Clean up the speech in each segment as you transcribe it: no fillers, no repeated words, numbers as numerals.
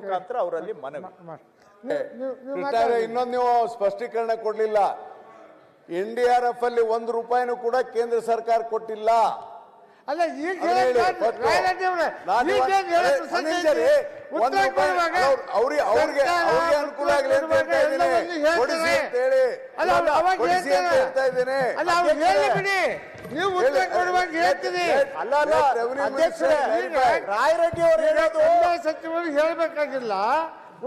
ಮುಖಾಂತರ ಅವರಲ್ಲಿ ಮನವಿ. ಇನ್ನೊಂದು ನೀವು ಸ್ಪಷ್ಟೀಕರಣ ಕೊಡ್ಲಿಲ್ಲ. NDRF ಅಲ್ಲಿ ₹1 ಕೂಡ ಕೇಂದ್ರ ಸರ್ಕಾರ ಕೊಟ್ಟಿಲ್ಲ. ಅಲ್ಲ ಈಗ ಅವ್ರಿಗೆ ಅನುಕೂಲ ಆಗಲಿ ಅಂತ ಹೇಳ್ತಾ ಇದ್ದೀನಿ, ಕೊಡಿಸಿ ಅಂತ ಹೇಳಿ ಹೇಳ್ತಾ ಇದ್ದೇನೆ. ನೀವು ಉತ್ತರ ಕೊಡುವಾಗ ಹೇಳ್ತೀರಿ. ರಾಯರೆಡ್ಡಿ ಅವರು ಹೇಳೋದು ಸಚಿವರು ಹೇಳ್ಬೇಕಾಗಿಲ್ಲ,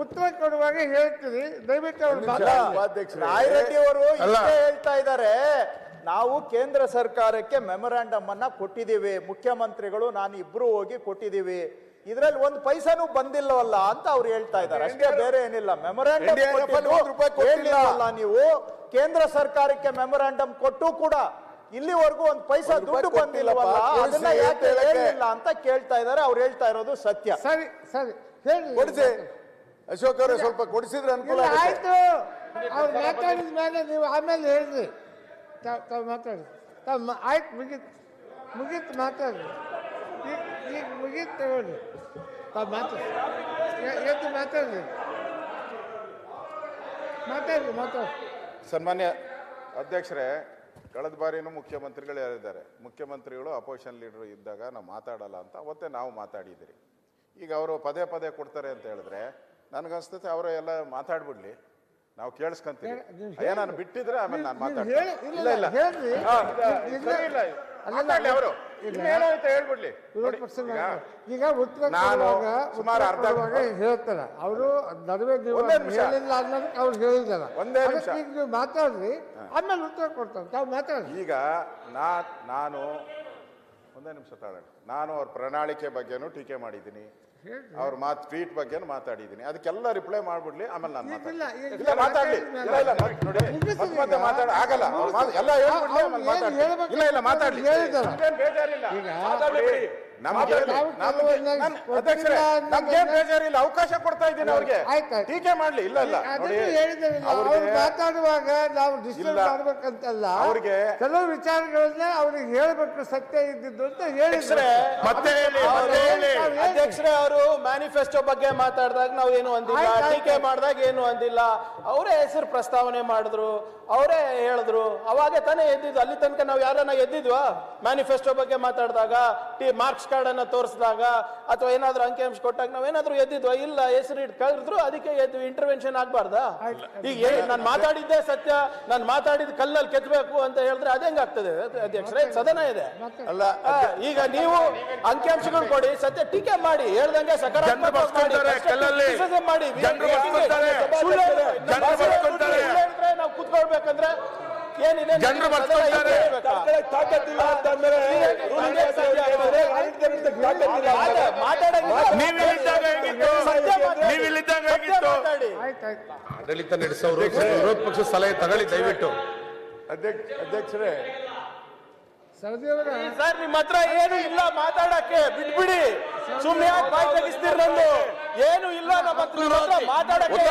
ಉತ್ತರ ಕೊಡುವಾಗ ಹೇಳ್ತೀರಿ. ದಯವಿಟ್ಟು ರಾಯರೆಡ್ಡಿ ಅವರು ಹೇಳ್ತಾ ಇದ್ದಾರೆ, ನಾವು ಕೇಂದ್ರ ಸರ್ಕಾರಕ್ಕೆ ಮೆಮೊರಾಂಡಮ್ ಅನ್ನ ಕೊಟ್ಟಿದ್ದೀವಿ, ಮುಖ್ಯಮಂತ್ರಿಗಳು ನಾನು ಇಬ್ರು ಹೋಗಿ ಕೊಟ್ಟಿದ್ದೀವಿ, ಇದ್ರಲ್ಲಿ ಒಂದು ಪೈಸಾನು ಬಂದಿಲ್ಲವಲ್ಲ ಅಂತ ಅವ್ರು ಹೇಳ್ತಾ ಇದ್ದಾರೆ ಅಷ್ಟೇ, ಬೇರೆ ಏನಿಲ್ಲ. ಮೆಮೊರಾಂಡಮ್ ಹೇಳಿಲ್ಲ ನೀವು, ಕೇಂದ್ರ ಸರ್ಕಾರಕ್ಕೆ ಮೆಮೊರಾಂಡಮ್ ಕೊಟ್ಟು ಕೂಡ ಇಲ್ಲಿವರೆಗೂ ಒಂದು ಪೈಸಾ ದುಡ್ಡು ಬಂದಿಲ್ಲವಲ್ಲ, ಅದನ್ನ ಯಾಕೆ ಹೇಳಿಲ್ಲ ಅಂತ ಕೇಳ್ತಾ ಇದ್ದಾರೆ. ಅವ್ರು ಹೇಳ್ತಾ ಇರೋದು ಸತ್ಯ. ಸರಿ ಸರಿ ಹೇಳಿ, ಕೊಡಿಸಿ. ಅಶೋಕ್ ಅವರೇ ಸ್ವಲ್ಪ ಕೊಡಿಸಿದ್ರೆ ಅನುಕೂಲ ಆಯ್ತು. ಅವ್ರು ಮಾತಾಡಿದ ಮೇಲೆ ನೀವು ಆಮೇಲೆ ಹೇಳ್ರಿ, ತಾವು ಮಾತಾಡಿ. ಆಯ್ತು, ಮುಗೀತು ಮಾತಾಡ್ರಿ. ಈಗ ಮುಗೀತು ತಗೊಳ್ರಿ, ತಾವು ಮಾತಾಡಿ. ಎದ್ದು ಮಾತಾಡ್ರಿ, ಮಾತಾಡಿ. ಸನ್ಮಾನ್ಯ ಅಧ್ಯಕ್ಷರೇ, ಕಳೆದ ಬಾರಿನೂ ಮುಖ್ಯಮಂತ್ರಿಗಳು ಹೇಳಿದ್ದಾರೆ, ಮುಖ್ಯಮಂತ್ರಿಗಳು ಅಪೋಸಿಷನ್ ಲೀಡರ್ ಇದ್ದಾಗ ನಾವು ಮಾತಾಡಲ್ಲ ಅಂತ. ಅವತ್ತೇ ನಾವು ಮಾತಾಡಿದ್ದೀರಿ. ಈಗ ಅವರು ಪದೇ ಪದೇ ಕೊಡ್ತಾರೆ ಅಂತ ಹೇಳಿದ್ರೆ ನನಗನ್ಸ್ತತೆ ಅವರು ಎಲ್ಲ ಮಾತಾಡ್ಬಿಡ್ಲಿ, ನಾವು ಕೇಳಿಸ್ಕೊಂತೀವಿ. ನಾನು ಬಿಟ್ಟಿದ್ರೆ ಆಮೇಲೆ ನಾನು ಮಾತಾಡ್ತೀನಿ. ಅವರು ಹೇಳ್ಬಿಡ್ಲಿ. ಈಗ ನಾನು ಸುಮಾರು ಅರ್ಧ ಹೇಳ್ತಾರೆ ಅವರು ನಡುವೆ ಹೇಳಿಲ್ಲ ಅನ್ನೋದಕ್ಕೆ ಅವ್ರು ಹೇಳಿದಾರ. ಒಂದೇ ನಿಮಿಷ ನೀವು ಮಾತಾಡ್ರಿ, ಆಮೇಲೆ ಉತ್ತರ ಕೊಡ್ತಾರೆ. ತಾವು ಮಾತಾಡ್ರಿ. ಈಗ ನಾನು ಒಂದೇ ನಿಮಿಷ ತಾಳಿ. ನಾನು ಅವ್ರ ಪ್ರಣಾಳಿಕೆ ಬಗ್ಗೆನೂ ಟೀಕೆ ಮಾಡಿದ್ದೀನಿ, ಅವ್ರ ಟ್ವೀಟ್ ಬಗ್ಗೆ ಮಾತಾಡಿದ್ದೀನಿ. ಅದಕ್ಕೆಲ್ಲ ರಿಪ್ಲೈ ಮಾಡ್ಬಿಡ್ಲಿ, ಆಮೇಲೆ ನಾನು ಮಾತಾಡ್ಲಿ. ನೋಡಿ ಮಾತಾಡ ಆಗಲ್ಲ, ಎಲ್ಲ ಮಾತಾಡ್ಲಿ, ಬೇಜಾರಿಲ್ಲ. ನಮ್ಗೇನ್ ಬೇಜಾರಿಲ್ಲ, ಅವಕಾಶ ಕೊಡ್ತಾ ಇದ್ದೀನಿ ಅವ್ರಿಗೆ, ಟೀಕೆ ಮಾಡ್ಲಿ. ಇಲ್ಲ ಮಾತಾಡುವಾಗ ನಾವು ಡಿಸ್ಟರ್ಬ್ ಮಾಡ್ಬೇಕಂತಲ್ಲ, ಅವ್ರಿಗೆ ಕೆಲವು ವಿಚಾರಗಳನ್ನ ಅವ್ರಿಗೆ ಹೇಳ್ಬೇಕು, ಸತ್ಯ ಇದ್ದಿದ್ದು ಅಂತ ಹೇಳಿದ್ರೆ ಮತ್ತೆ ಅಧ್ಯಕ್ಷರೇ ಅವರು ಮ್ಯಾನಿಫೆಸ್ಟೋ ಬಗ್ಗೆ ಮಾತಾಡಿದಾಗ ನಾವು ಏನು ಅಂದಿಲ್ಲ, ಟೀಕೆ ಮಾಡಿದಾಗ ಏನು ಅಂದಿಲ್ಲ. ಅವರೇ ಹೆಸರು ಪ್ರಸ್ತಾವನೆ ಮಾಡಿದ್ರು, ಅವರೇ ಹೇಳಿದ್ರು, ಅವಾಗ ತಾನೇ ಎದ್ದಿದ್ದು. ಅಲ್ಲಿ ತನಕ ನಾವು ಯಾರನ್ನ ಎದ್ದಿದ್ವಾ? ಮ್ಯಾನಿಫೆಸ್ಟೋ ಬಗ್ಗೆ ಮಾತಾಡಿದಾಗ, ಮಾರ್ಕ್ಸ್ ಕಾರ್ಡ್ ಅನ್ನ ತೋರಿಸಿದಾಗ, ಅಥವಾ ಏನಾದ್ರು ಅಂಕಿಅಂಶ ಕೊಟ್ಟಾಗ ನಾವೇನಾದ್ರೂ ಎದ್ದಿದ್ವಾ? ಇಲ್ಲ, ಹೆಸರು ಇಟ್ಟು ಕಳೆದ್ರು, ಅದಕ್ಕೆ ಎದ್ದು ಇಂಟರ್ವೆನ್ಷನ್ ಆಗ್ಬಾರ್ದಾ? ಈಗ ನಾನು ಮಾತಾಡಿದ್ದೆ ಸತ್ಯ, ನಾನು ಮಾತಾಡಿದ ಕಲ್ಲಲ್ಲಿ ಕೆತ್ತಬೇಕು ಅಂತ ಹೇಳಿದ್ರೆ ಅದೇಂಗಾಗ್ತದೆ ಅಧ್ಯಕ್ಷರೇ? ಸದನ ಇದೆ ಅಲ್ಲ. ಈಗ ನೀವು ಅಂಕಿಅಂಶಗಳು ಕೊಡಿ, ಸತ್ಯ ಟೀಕೆ ಮಾಡಿ, ಹೇಳ್ದಂಗೆ ಸಕಾರಾತ್ಮಕ ಮಾಡಿ. ನಾವು ಕೂತ್ಕೊಳ್ಬೇಕಂದ್ರೆ ಏನಿದೆ ಆಡಳಿತ ನಡೆಸೋರು ವಿರೋಧ ಪಕ್ಷ ಸಲಹೆ ತಗೊಳ್ಳಿ ದಯವಿಟ್ಟು. ಅಧ್ಯಕ್ಷರೇ, ಸರ್ ನಿಮ್ಮ ಹತ್ರ ಏನು ಇಲ್ಲ ಮಾತಾಡಕ್ಕೆ, ಬಿಟ್ಬಿಡಿ. ಸುಮ್ಮನೆ ಬಾಯಿ ತೆಗಿಸ್ತೀರ, ನಂದು ಏನು ಇಲ್ಲ ನಮ್ಮ ಹತ್ರ ಮಾತಾಡಕ್ಕೆ.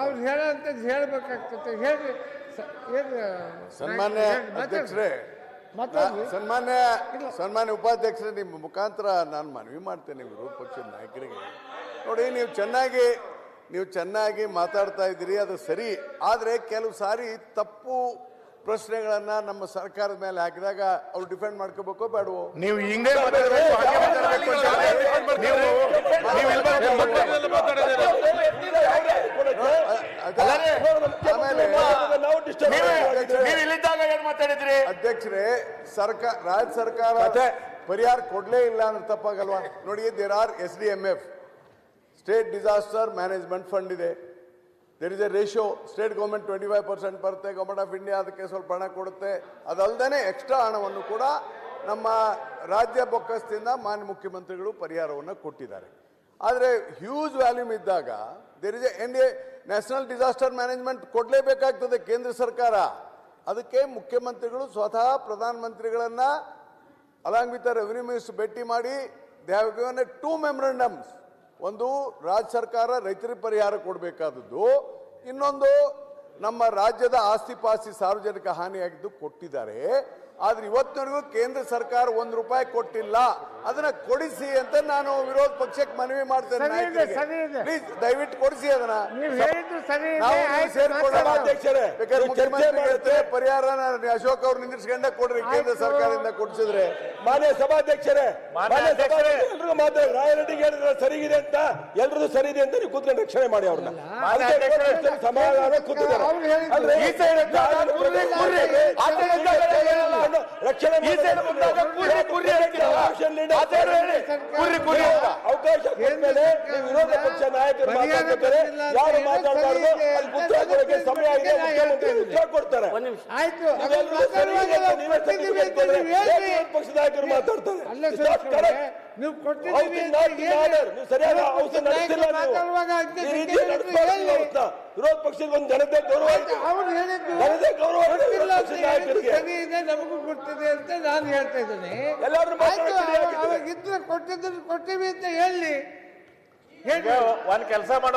ಅವ್ರು ಹೇಳಂತದ್ದು ಹೇಳ್ಬೇಕಾಗ್ತದೆ. ಹೇಳಿ ಸನ್ಮಾನ್ಯ ಅಧ್ಯಕ್ಷರೇ, ಸನ್ಮಾನ್ಯ ಉಪಾಧ್ಯಕ್ಷರೇ, ನಿಮ್ಮ ಮುಖಾಂತರ ನಾನು ಮನವಿ ಮಾಡ್ತೇನೆ ವಿರೋಧ ಪಕ್ಷದ ನಾಯಕರಿಗೆ. ನೋಡಿ, ನೀವು ಚೆನ್ನಾಗಿ ಮಾತಾಡ್ತಾ ಇದ್ದೀರಿ, ಅದು ಸರಿ. ಆದರೆ ಕೆಲವು ಸಾರಿ ತಪ್ಪು ಪ್ರಶ್ನೆಗಳನ್ನ ನಮ್ಮ ಸರ್ಕಾರದ ಮೇಲೆ ಹಾಕಿದಾಗ ಅವ್ರು ಡಿಫೆಂಡ್ ಮಾಡ್ಕೋಬೇಕೋ ಬೇಡವೋ? ನೀವು ಹಿಂಗೆ ಅಧ್ಯಕ್ಷರೇ, ರಾಜ್ಯ ಸರ್ಕಾರ ಪರಿಹಾರ ಕೊಡ್ಲೇ ಇಲ್ಲ ಅಂದ್ರೆ ತಪ್ಪಾಗಲ್ವಾ? ನೋಡಿ, there are SDMF, state disaster management fund ಇದೆ. There is a ratio. State government 25% ಬರುತ್ತೆ, ಗೌರ್ಮೆಂಟ್ ಆಫ್ ಇಂಡಿಯಾ ಅದಕ್ಕೆ ಸ್ವಲ್ಪ ಹಣ ಕೊಡುತ್ತೆ. ಅದಲ್ಲದೆ ಎಕ್ಸ್ಟ್ರಾ ಹಣವನ್ನು ಕೂಡ ನಮ್ಮ ರಾಜ್ಯ ಬೊಕ್ಕಸದಿಂದ ಮಾನ್ಯ ಮುಖ್ಯಮಂತ್ರಿಗಳು ಪರಿಹಾರವನ್ನು ಕೊಟ್ಟಿದ್ದಾರೆ. ಆದರೆ ಹ್ಯೂಜ್ ವ್ಯಾಲ್ಯೂಮ್ ಇದ್ದಾಗ there is a national disaster management ಕೊಡಲೇಬೇಕಾಗ್ತದೆ ಕೇಂದ್ರ ಸರ್ಕಾರ. ಅದಕ್ಕೆ ಮುಖ್ಯಮಂತ್ರಿಗಳು ಸ್ವತಃ ಪ್ರಧಾನಮಂತ್ರಿಗಳನ್ನ ಅಲಾಂಗ್ ವಿತ್ ರೆವಿನ್ಯೂ ಮಿನಿಸ್ಟರ್ ಭೇಟಿ ಮಾಡಿ ದೇ ಹ್ಯಾವ್ ಗಿವನ್ 2 ಮೆಮೊರಂಡಮ್ಸ್. ಒಂದು ರಾಜ್ಯ ಸರ್ಕಾರ ರೈತರಿಗೆ ಪರಿಹಾರ ಕೊಡಬೇಕಾದದ್ದು, ಇನ್ನೊಂದು ನಮ್ಮ ರಾಜ್ಯದ ಆಸ್ತಿ ಪಾಸ್ತಿ ಸಾರ್ವಜನಿಕ ಹಾನಿಯಾಗಿದ್ದು ಕೊಟ್ಟಿದ್ದಾರೆ. ಆದ್ರೆ ಇವತ್ತಿನವರೆಗೂ ಕೇಂದ್ರ ಸರ್ಕಾರ ₹1 ಕೊಟ್ಟಿಲ್ಲ. ಅದನ್ನ ಕೊಡಿಸಿ ಅಂತ ನಾನು ವಿರೋಧ ಪಕ್ಷಕ್ಕೆ ಮನವಿ ಮಾಡ್ತೇನೆ. ಸರಿ ಇದೆ, ಸರಿ ಇದೆ. ಪ್ಲೀಸ್ ದಯವಿಟ್ಟು ಕೊಡಿಸಿ ಅದನ್ನ. ನೀವು ಹೇಳಿದ್ದು ಸರಿ ಇದೆ. ನಾವು ಆಯ್ತು, ಸೇರ್ಕೊಳ್ಳೋಣ ಮಾತಾಡೋಣ. ಅಧ್ಯಕ್ಷರೇ. ಬೇಕಾದ್ರೆ ಮುಖ್ಯಮಂತ್ರಿ ಹೇಳ್ತಾರೆ ಪರಿಹಾರನ ಅಶೋಕ್ ಅವ್ರು ನಿಂದಿಸ್ಕೊಂಡ ಕೊಡ್ರಿ, ಕೇಂದ್ರ ಸರ್ಕಾರದಿಂದ ಕೊಡಿಸಿದ್ರೆ. ಮಾನ್ಯ ಸಭಾಧ್ಯಕ್ಷರೇ, ಎಲ್ರಿಗೂ ಮಾತಾಡಿ ರಾಯರೆಡ್ಡಿಗೆ ಹೇಳಿದ್ರೆ ಸರಿಗಿದೆ ಅಂತ, ಎಲ್ರದ್ದು ಸರಿ ಇದೆ ಅಂತ ನೀವು ಕೂತ್ಕೊಂಡು ರಕ್ಷಣೆ ಮಾಡಿ ಅವ್ರನ್ನ. ಸಮಾಧಾನ ಕೂತಿದ್ದಾರೆ ಅವ್ರು ಹೇಳಿದ್ರು. ಅಂದ್ರೆ ಈ side ಅಂತ ರಕ್ಷಣೆ ಅವಕಾಶ ಕೊಟ್ಮೇಲೆ ನೀವು ವಿರೋಧ ಪಕ್ಷ ನಾಯಕರು ಮಾತಾಡ್ತಾರೆ, ಯಾರು ಮಾತಾಡಬಾರ್ದು, ಅಲ್ಲಿ ಉತ್ತರ ಕೊಡೋಕೆ ಸಮಯ ಆಗಿದೆ, ಮುಖ್ಯಮಂತ್ರಿ ಉತ್ತರ ಕೊಡ್ತಾರೆ. ಆಯ್ತು, ಪಕ್ಷದ ನಾಯಕರು ಮಾತಾಡ್ತಾರೆ. ಅಲ್ಲ ಸರ್, ನೀವು ಕೊಟ್ಟಿದ್ದೀವಿ ಅಂತ ಹೇಳಿ. ನೀವು ಸರಿಯಾದ ಔಷಧ ನಡೆಸಿಲ್ಲ. ಮಾತಾಡುವಾಗ ನೀವು ಈ ರೀತಿ ನಡೆಸಬಾರ್ದು ಅವ್ರನ್ನ. ವಿರೋಧ ಪಕ್ಷಕ್ಕೆ ಒಂದು ಜನತೆ ಗೌರವ ಇದೆ. ಅವ್ರು ಹೇಳಿದ್ದು ಜನತೆ ಗೌರವ ಇದೆ ಗೊತ್ತಿಲ್ಲ ವಿರೋಧ ಅಂತ ಪಕ್ಷದ ಹೇಳಿದ್ದು ನಾಯಕರಿಗೆ. ಸರಿ ಇದೆ, ನಮಗೂ ಗೊತ್ತಿದೆ ಅಂತ ನಾನು ಹೇಳ್ತಾ ಇದ್ದೇನೆ. ಎಲ್ಲಾದ್ರೂ ಆಯ್ತು, ಮಾತಾಡೋಕೆ ಅವಾಗ ಇದ್ರೆ ಕೊಟ್ಟಿದ್ರು ಕೊಟ್ಟಿವಿ ಅಂತ ಹೇಳಿ ಒಂದ್ ಕೆಲಸ